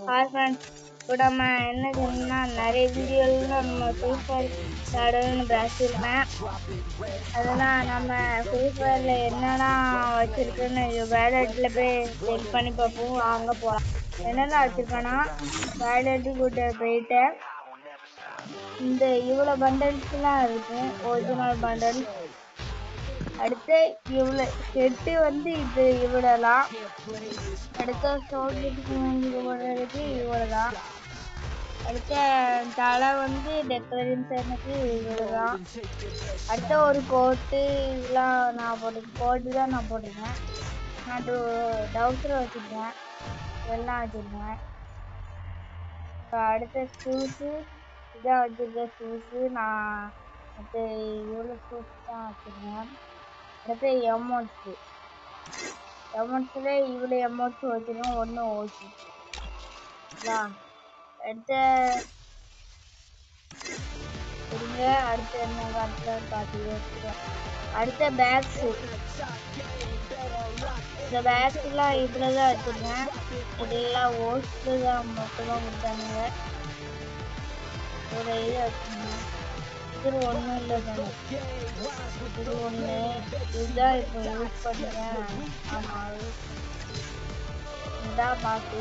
Hi friends, இப்போ நம்ம என்ன செய்யணும்னா நிறைய வீடியோவில் நம்ம ஃப்ரீ ஃபயர் விளையாடணும்னு பேசியிருக்கேன். அதெல்லாம் நம்ம ஃப்ரீ ஃபயரில் என்னென்னா வச்சுருக்குன்னு வேலட்டில் போய் செக் பண்ணி பார்ப்போம். வாங்க போகலாம். என்னென்ன வச்சுருக்கேன்னா வேலட்டு கூட்ட போயிட்டு இந்த இவ்வளோ பண்டல்ஸ்லாம் இருக்கும், ஒரிஜினல் பண்டல்ஸ். அடுத்து இவ்வளோ செட்டு வந்து இது இவ்வளோலாம். அடுத்த சோல்ஜருக்கு போடுறதுக்கு இவ்வளோதான். அடுத்த தலை வந்து டெக்கரேஷனுக்கு இவ்வளோதான். அடுத்த ஒரு கோட்டு இதெல்லாம் நான் கோட்டு தான் நான் போட்டிருக்கேன். நான் டவுசர் வச்சுருக்கேன், இதெல்லாம் வச்சுருக்கேன். அடுத்த ஷூஸு இதான் வச்சுருக்கேன். ஷூஸு நான் அடுத்து இவ்வளோ ஷூஸ் தான் வச்சுருக்கேன். அடுத்து எமௌண்ட்ஸு இவ்வளோ எமௌண்ட்ஸ் வச்சுருக்கேன். ஒன்று ஓகே. அடுத்த இருங்க, அடுத்து என்ன காட்டுறேன் பார்த்துக்கிறேன். அடுத்த பேக்ஸு, இந்த பேக்ஸ்லாம் இவ்வளோதான் வச்சுருக்கேன். இதெல்லாம் ஓஸ்ட்டு தான் மொத்தமாக கொடுத்தானுங்க. ஒரு இது வச்சுருந்தேன். இது ஒன்றும் இல்லை தானே, இது ஒன்று. இதுதான் இப்போ யூஸ் பண்ணுறேன். ஆமாம், இதுதான் பாக்கு.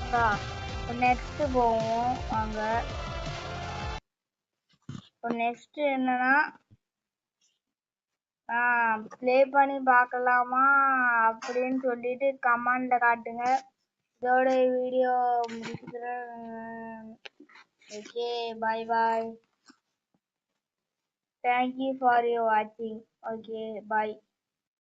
இப்போ நெக்ஸ்ட்டு போவோம் வாங்க. இப்போ நெக்ஸ்ட் என்னன்னா ப்ளே பண்ணி பார்க்கலாமா அப்படின்னு சொல்லிட்டு கமெண்ட்ல காட்டுங்க. இதோட வீடியோ முடிச்சுக்கிறேன். Okay, bye bye. Thank you for you வாட்சிங். ஓகே, பாய்.